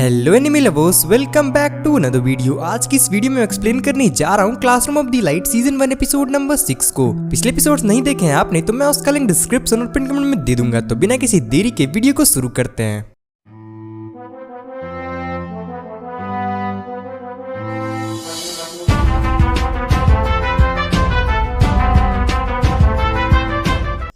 Hello anime lovers, welcome back to another video. आज की इस वीडियो में एक्सप्लेन करने जा रहा हूँ classroom of the light season 1 episode number 6 को। पिछले एपिसोड्स नहीं देखे हैं आपने तो मैं उसका लिंक डिस्क्रिप्शन और पिन कमेंट में दे दूंगा। तो बिना किसी देरी के वीडियो को शुरू करते हैं।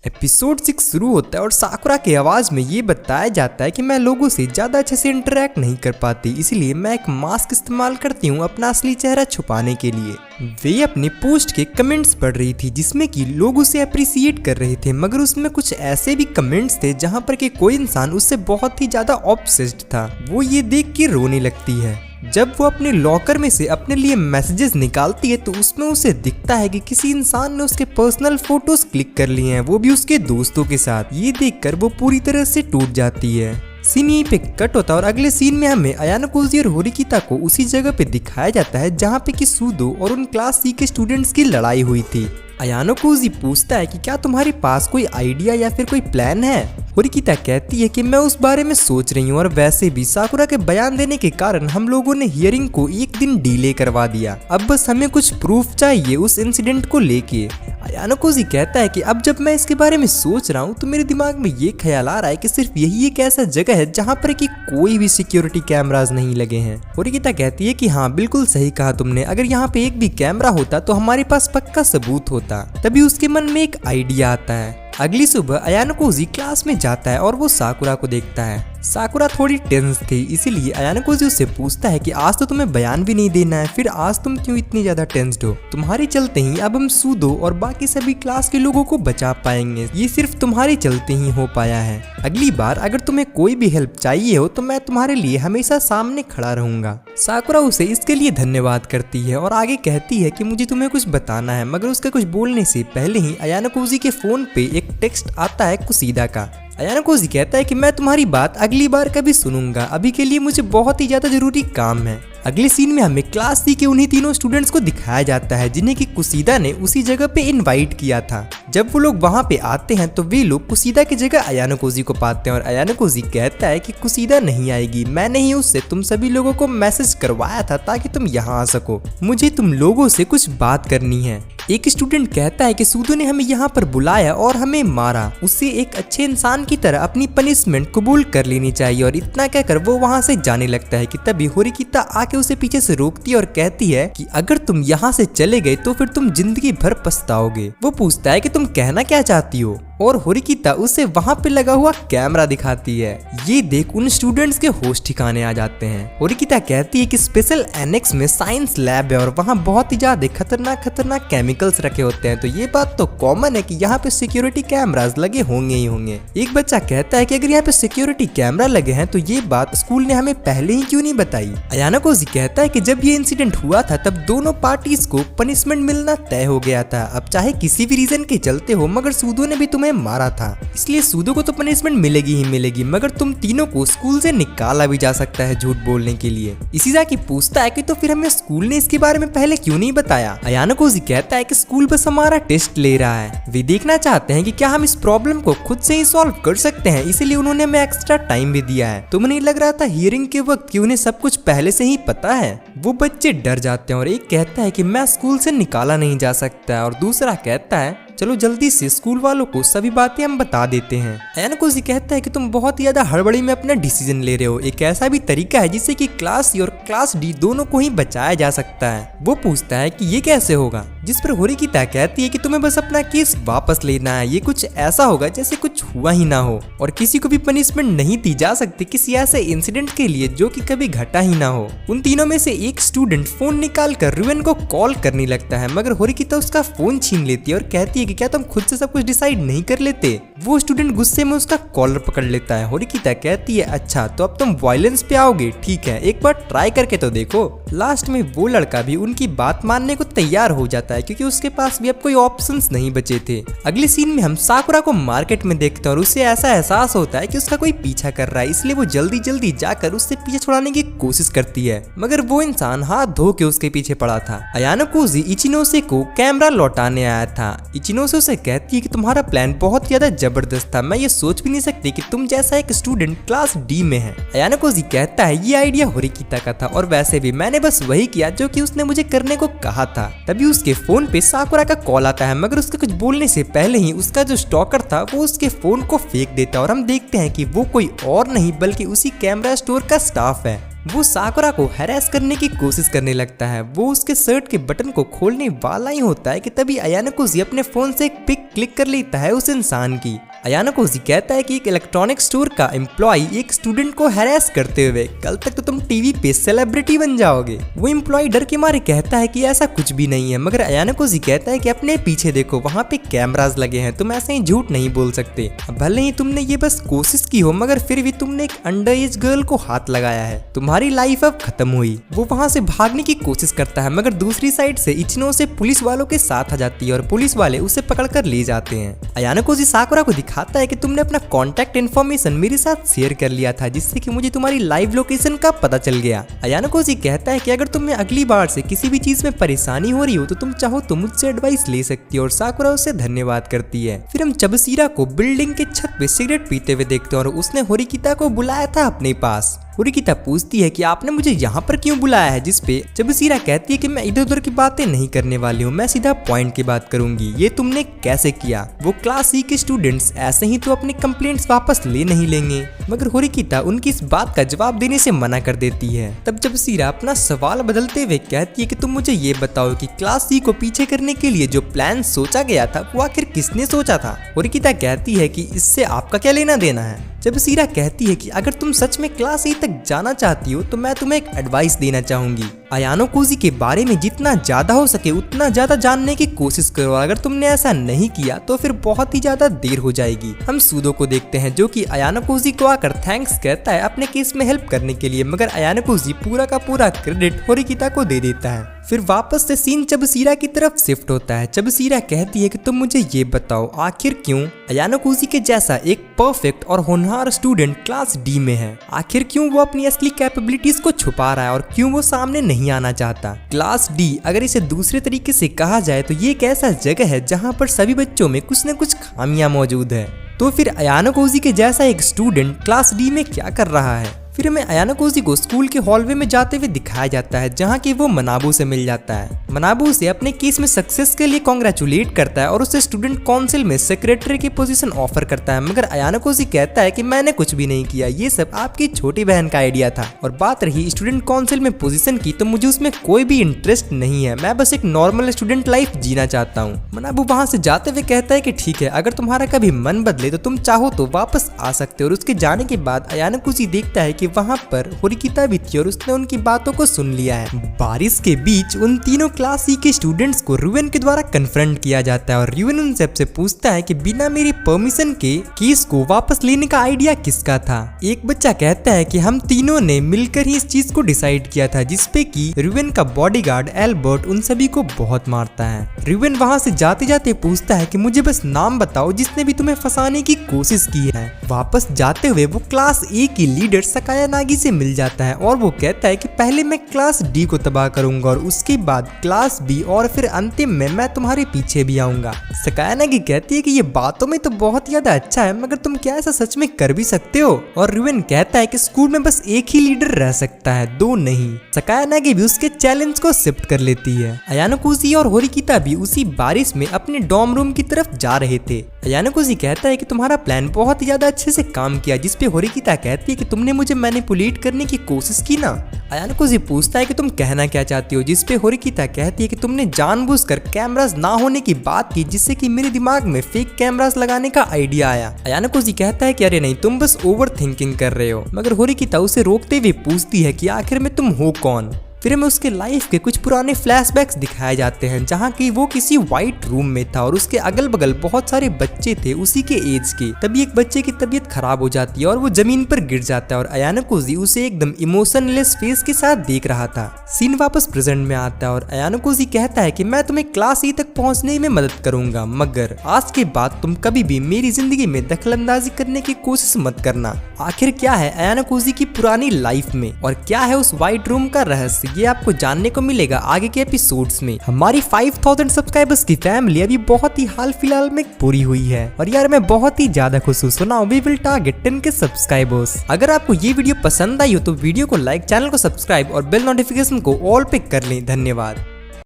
एपिसोड 6 शुरू होता है और साकुरा की आवाज में ये बताया जाता है कि मैं लोगों से ज्यादा अच्छे से इंटरेक्ट नहीं कर पाती, इसलिए मैं एक मास्क इस्तेमाल करती हूँ अपना असली चेहरा छुपाने के लिए। वे अपनी पोस्ट के कमेंट्स पढ़ रही थी जिसमें कि लोग उसे अप्रिसिएट कर रहे थे, मगर उसमें कुछ ऐसे भी कमेंट्स थे जहाँ पर कि कोई इंसान उससे बहुत ही ज्यादा ऑब्सेस्ड था। वो ये देख के रोने लगती है। जब वो अपने लॉकर में से अपने लिए मैसेजेस निकालती है तो उसमें उसे दिखता है कि किसी इंसान ने उसके पर्सनल फोटोज क्लिक कर लिए हैं, वो भी उसके दोस्तों के साथ। ये देखकर वो पूरी तरह से टूट जाती है। सीन यहीं पे कट होता है और अगले सीन में हमें अयानो कोजी और होरिकिता को उसी जगह पे दिखाया जाता है जहाँ पे कि सूदो और उन क्लास सी के स्टूडेंट्स की लड़ाई हुई थी। अयानो कोजी पूछता है कि क्या तुम्हारे पास कोई आइडिया या फिर कोई प्लान है। होरिकिता कहती है कि मैं उस बारे में सोच रही हूँ और वैसे भी साकुरा के बयान देने के कारण हम लोगों ने हियरिंग को एक दिन डिले करवा दिया। अब बस हमें कुछ प्रूफ चाहिए उस इंसिडेंट को लेके। अयानो कोजी कहता है कि अब जब मैं इसके बारे में सोच रहा हूँ तो मेरे दिमाग में ये ख्याल आ रहा है कि सिर्फ यही एक ऐसा जगह है जहाँ पर कि कोई भी सिक्योरिटी कैमरास नहीं लगे हैं। होरिकिता कहती है कि हाँ बिल्कुल सही कहा तुमने, अगर यहाँ पे एक भी कैमरा होता तो हमारे पास पक्का सबूत होता। तभी उसके मन में एक आइडिया आता है। अगली सुबह अयानो कोजी क्लास में जाता है और वो साकुरा को देखता है। साकुरा थोड़ी टेंस थी, इसीलिए अयानो कोजी उससे पूछता है कि आज तो तुम्हें बयान भी नहीं देना है, फिर आज तुम क्यों इतनी ज्यादा टेंस्ड हो। तुम्हारे चलते ही अब हम सूदो और बाकी सभी क्लास के लोगों को बचा पाएंगे, ये सिर्फ तुम्हारे चलते ही हो पाया है। अगली बार अगर तुम्हें कोई भी हेल्प चाहिए हो तो मैं तुम्हारे लिए हमेशा सामने खड़ा रहूंगा। साकुरा उसे इसके लिए धन्यवाद करती है और आगे कहती है कि मुझे तुम्हें कुछ बताना है, मगर उसके कुछ बोलने से पहले ही अयानो कोजी के फोन पे एक टेक्स्ट आता है कुसीदा का। अयानो कोजी कहता है कि मैं तुम्हारी बात अगली बार कभी सुनूंगा, अभी के लिए मुझे बहुत ही ज्यादा जरूरी काम है। अगले सीन में हमें क्लास सी के उन्हीं तीनों स्टूडेंट्स को दिखाया जाता है जिन्हें कि कुसीदा ने उसी जगह पे इनवाइट किया था। जब वो लोग वहाँ पे आते हैं तो वे लोग कुसीदा की जगह अयानो कोजी को पाते हैं और अयानो कोजी कहता है कि कुसीदा नहीं आएगी, मैंने ही उससे तुम सभी लोगों को मैसेज करवाया था ताकि तुम यहाँ आ सको, मुझे तुम लोगों से कुछ बात करनी है। एक स्टूडेंट कहता है कि सूदो ने हमें यहाँ पर बुलाया और हमें मारा, उससे एक अच्छे इंसान की तरह अपनी पनिशमेंट कबूल कर लेनी चाहिए। और इतना कहकर वो वहाँ से जाने लगता है कि तभी होरिकिता आके उसे पीछे से रोकती है और कहती है कि अगर तुम यहाँ से चले गए तो फिर तुम जिंदगी भर पछताओगे। वो पूछता है कि तुम कहना क्या चाहती हो और होरिकिता उसे वहाँ पे लगा हुआ कैमरा दिखाती है। ये देख उन स्टूडेंट्स के होश ठिकाने आ जाते हैं। होरिकिता कहती है कि स्पेशल एनेक्स में साइंस लैब है और वहाँ बहुत ही ज्यादा खतरनाक केमिकल्स रखे होते हैं, तो ये बात तो कॉमन है कि यहाँ पे सिक्योरिटी कैमरास लगे होंगे ही होंगे। एक बच्चा कहता है कि अगर यहाँ पे सिक्योरिटी कैमरा लगे हैं तो ये बात स्कूल ने हमें पहले ही क्यों नहीं बताई। अयानो कोजी कहता है कि जब ये इंसिडेंट हुआ था तब दोनों पार्टीज को पनिशमेंट मिलना तय हो गया था, अब चाहे किसी भी रीजन के चलते हो, मगर सूदो ने भी तुम्हें मारा था, इसलिए सूदो को तो पनिशमेंट मिलेगी ही मिलेगी, मगर तुम तीनों को स्कूल से निकाला भी जा सकता है झूठ बोलने के लिए। इशिज़ाकी पूछता है कि तो फिर हमें स्कूल ने इसके बारे में पहले क्यों नहीं बताया। अयानो कोजी कहता है कि स्कूल बस हमारा टेस्ट ले रहा है, वे देखना चाहते हैं कि क्या हम इस प्रॉब्लम को खुद से ही सॉल्व कर सकते हैं, इसीलिए उन्होंने हमें एक्स्ट्रा टाइम भी दिया है। तुम्हें नहीं लग रहा था हियरिंग के वक्त कि उन्हें सब कुछ पहले से ही पता है। वो बच्चे डर जाते हैं और एक कहता है कि मैं स्कूल से निकाला नहीं जा सकता और दूसरा कहता है चलो जल्दी से स्कूल वालों को सभी बातें हम बता देते हैं। अयानो कोजी कहता है कि तुम बहुत ही ज्यादा हड़बड़ी में अपना डिसीजन ले रहे हो, एक ऐसा भी तरीका है जिससे कि क्लास सी और क्लास डी दोनों को ही बचाया जा सकता है। वो पूछता है कि ये कैसे होगा, जिस पर होरिकिता कहती है कि तुम्हें बस अपना केस वापस लेना है, ये कुछ ऐसा होगा जैसे कुछ हुआ ही ना हो और किसी को भी पनिशमेंट नहीं दी जा सकती किसी ऐसे इंसिडेंट के लिए जो कि कभी घटा ही ना हो। उन तीनों में से एक स्टूडेंट फोन निकाल कर रुएन को कॉल करने लगता है, मगर होरिकिता उसका फोन छीन लेती है और कहती है कि क्या तुम खुद से सब कुछ डिसाइड नहीं कर लेते। वो स्टूडेंट गुस्से में उसका कॉलर पकड़ लेता है। होरिकिता कहती है अच्छा तो अब तुम वायलेंस पे आओगे, ठीक है एक बार ट्राई करके तो देखो। लास्ट में वो लड़का भी उनकी बात मानने को तैयार हो जाता है क्योंकि उसके पास भी अब कोई ऑप्शंस नहीं बचे थे। अगले सीन में हम साकुरा को मार्केट में देखते हैं और उसे ऐसा एहसास होता है कि उसका कोई पीछा कर रहा है, इसलिए वो जल्दी जल्दी जाकर उससे पीछे छुड़ाने की कोशिश करती है, मगर वो इंसान हाथ धो के उसके पीछे पड़ा था। अयानो कोजी इचिनोसे को कैमरा लौटाने आया था। इचिनोसे उसे कहती है कि तुम्हारा प्लान बहुत ज्यादा जबरदस्त था, मैं ये सोच भी नहीं सकती कि तुम जैसा एक स्टूडेंट क्लास डी में है। अयानो कोजी कहता है ये आइडिया होरिकिता का था और वैसे भी मैंने बस वही किया जो कि उसने मुझे करने को कहा था। तभी उसके फोन पे साकुरा का कॉल आता है, मगर उसके कुछ बोलने से पहले ही उसका जो स्टॉकर था वो उसके फोन को फेंक देता है और हम देखते हैं कि वो कोई और नहीं बल्कि उसी कैमरा स्टोर का स्टाफ है। वो साकुरा को हैरेस करने की कोशिश करने लगता है। वो उसके शर्ट के बटन को खोलने वाला ही होता है कि तभी अयानो कोजी अपने फोन से एक पिक क्लिक कर लेता है उस इंसान की। अयानो कोजी कहता है कि एक इलेक्ट्रॉनिक स्टोर का एम्प्लॉय एक स्टूडेंट को हैरेस करते हुए कल तक तो तुम टीवी पे सेलिब्रिटी बन जाओगे। वो एम्प्लॉय डर के मारे कहता है कि ऐसा कुछ भी नहीं है, मगर अयानो कोजी कहता है कि अपने पीछे देखो, वहाँ पे कैमरास लगे हैं, तुम ऐसे ही झूठ नहीं बोल सकते। भले ही तुमने ये बस कोशिश की हो, मगर फिर भी तुमने एक अंडर एज गर्ल को हाथ लगाया है, तुम्हारी लाइफ अब खत्म हुई। वो वहाँ से भागने की कोशिश करता है, मगर दूसरी साइड से इचिनोसे पुलिस वालों के साथ आ जाती है और पुलिस वाले उसे पकड़ कर ले जाते हैं। अयानो कोजी साकुरा को दिखाता है कि तुमने अपना कॉन्टैक्ट इन्फॉर्मेशन मेरे साथ शेयर कर लिया था, जिससे कि मुझे तुम्हारी लाइव लोकेशन का पता चल गया। अयानो कोजी कहता है कि अगर तुम्हें अगली बार से किसी भी चीज में परेशानी हो रही हो तो तुम चाहो तो मुझसे एडवाइस ले सकती हो, और साकुरा उसे धन्यवाद करती है। फिर हम चबसीरा को बिल्डिंग के छत पे सिगरेट पीते हुए देखते हैं और उसने होरिकिता को बुलाया था अपने पास। होरिकिता पूछती है कि आपने मुझे यहाँ पर क्यों बुलाया है, जिसपे चबसीरा कहती है कि मैं इधर उधर की बातें नहीं करने वाली हूँ, मैं सीधा पॉइंट की बात करूंगी। ये तुमने कैसे किया? वो क्लास सी के स्टूडेंट्स ऐसे ही तो अपने कंप्लेंट्स वापस ले नहीं लेंगे। मगर होरिकिता उनकी इस बात का जवाब देने से मना कर देती है। तब चबसीरा अपना सवाल बदलते हुए कहती है कि तुम मुझे ये बताओ कि क्लास सी को पीछे करने के लिए जो प्लान सोचा गया था वो आखिर किसने सोचा था? होरिकिता कहती है कि इससे आपका क्या लेना देना है? चबसीरा कहती है कि अगर तुम सच में क्लास ए तक जाना चाहती हो तो मैं तुम्हें एक एडवाइस देना चाहूंगी। अयानो कोजी के बारे में जितना ज्यादा हो सके उतना ज्यादा जानने की कोशिश करो। अगर तुमने ऐसा नहीं किया तो फिर बहुत ही ज्यादा देर हो जाएगी। हम सूदो को देखते हैं जो कि अयानो कोजी को आकर थैंक्स कहता है अपने केस में हेल्प करने के लिए, मगर अयानो कोजी पूरा का पूरा क्रेडिट होरिकिता को दे देता है। फिर वापस से सीन चबसीरा की तरफ शिफ्ट होता है। चबसीरा कहती है कि तुम मुझे ये बताओ आखिर क्यों अयानो कोजी के जैसा एक परफेक्ट और होनहार स्टूडेंट क्लास डी में है, आखिर क्यों वो अपनी असली कैपेबिलिटीज को छुपा रहा है और क्यों वो सामने नहीं आना चाहता। क्लास डी अगर इसे दूसरे तरीके से कहा जाए तो ये एक ऐसा जगह है जहाँ पर सभी बच्चों में कुछ न कुछ खामियां मौजूद है। तो फिर अयानो कोजी के जैसा एक स्टूडेंट क्लास डी में क्या कर रहा है? फिर हमें अयानो कोजी को स्कूल के हॉलवे में जाते हुए दिखाया जाता है जहाँ की वो मनाबू से मिल जाता है। मनाबू से अपने केस में सक्सेस के लिए कांग्रेचुलेट करता है और उसे स्टूडेंट काउंसिल में सेक्रेटरी की पोजीशन ऑफर करता है, मगर अयानो कोजी कहता है कि मैंने कुछ भी नहीं किया, ये सब आपकी छोटी बहन का आइडिया था। और बात रही स्टूडेंट काउंसिल में पोजीशन की तो मुझे उसमें कोई भी इंटरेस्ट नहीं है, मैं बस एक नॉर्मल स्टूडेंट लाइफ जीना चाहता हूँ। मनाबू वहाँ से जाते हुए कहता है कि ठीक है, अगर तुम्हारा कभी मन बदले तो तुम चाहो तो वापस आ सकते हो। और उसके जाने के बाद अयानो कोजी देखता है कि वहाँ पर होरिकिता भी थी और उसने उनकी बातों को सुन लिया है। बारिश के बीच उन तीनों क्लास सी के स्टूडेंट्स को रुवेन के द्वारा कन्फ्रंट किया जाता है और रुवेन उन सबसे पूछता है कि बिना मेरी परमिशन के केस को वापस लेने का आइडिया किसका था। एक बच्चा कहता है कि हम तीनों ने मिलकर ही इस चीज को डिसाइड किया था, जिसपे कि रुवेन का बॉडीगार्ड एल्बर्ट उन सभी को बहुत मारता है। रुवेन वहां से जाते जाते पूछता है कि मुझे बस नाम बताओ जिसने भी तुम्हें फंसाने की कोशिश की है। वापस जाते हुए वो क्लास ए की लीडर सकाया नागी से मिल जाता है और वो कहता है कि पहले मैं क्लास डी को तबाह करूंगा और उसके बाद क्लास बी और फिर अंतिम में मैं तुम्हारे पीछे भी आऊंगा। सकाया नागी कहती है कि ये बातों में तो बहुत ज्यादा अच्छा है, मगर तुम क्या ऐसा सच में कर भी सकते हो? और रुवेन कहता है कि स्कूल में बस एक ही लीडर रह सकता है, दो नहीं। सकाया नागी भी उसके चैलेंज को एक्सेप्ट कर लेती है। अयानो कोजी और होरिकिता भी उसी बारिश में अपने डॉर्म रूम की तरफ जा रहे थे। अयानो कोजी कहता है कि तुम्हारा प्लान बहुत ज्यादा अच्छे से काम किया, जिसपे होरिकिता कहती है कि तुमने मुझे मैनिपुलेट करने की कोशिश की ना। अयानो कोजी पूछता है कि तुम कहना क्या चाहती हो, जिसपे होरिकिता कहती है कि तुमने जानबूझकर कैमरास ना होने की बात की, जिससे कि मेरे दिमाग में फेक कैमरास लगाने का आइडिया आया। अयानो कोजी कहता है कि अरे नहीं, तुम बस ओवर थिंकिंग कर रहे हो, मगर होरिकिता उसे रोकते हुए पूछती है कि आखिर में तुम हो कौन। फिर हमें उसके लाइफ के कुछ पुराने फ्लैशबैक्स दिखाए जाते हैं, जहाँ की वो किसी व्हाइट रूम में था और उसके अगल बगल बहुत सारे बच्चे थे उसी के एज के। तभी एक बच्चे की तबीयत खराब हो जाती है और वो जमीन पर गिर जाता है और अयाना कोजी उसे एकदम इमोशनलेस फेस के साथ देख रहा था। सीन वापस प्रेजेंट में आता है और अयाना कोजी कहता है कि मैं तुम्हें क्लास ई तक पहुंचने में मदद करूंगा, मगर आज के बाद तुम कभी भी मेरी जिंदगी में दखलंदाजी करने की कोशिश मत करना। आखिर क्या है अयाना कोजी की पुरानी लाइफ में और क्या है उस व्हाइट रूम का रहस्य, ये आपको जानने को मिलेगा आगे के एपिसोड्स में। हमारी 5000 सब्सक्राइबर्स की फैमिली अभी बहुत ही हाल फिलहाल में पूरी हुई है और यार मैं बहुत ही ज्यादा खुश हूँ। So now we will target 10 के सब्सक्राइबर्स। अगर आपको ये वीडियो पसंद आई हो तो वीडियो को लाइक, चैनल को सब्सक्राइब और बेल नोटिफिकेशन को ऑल पे कर लें। धन्यवाद।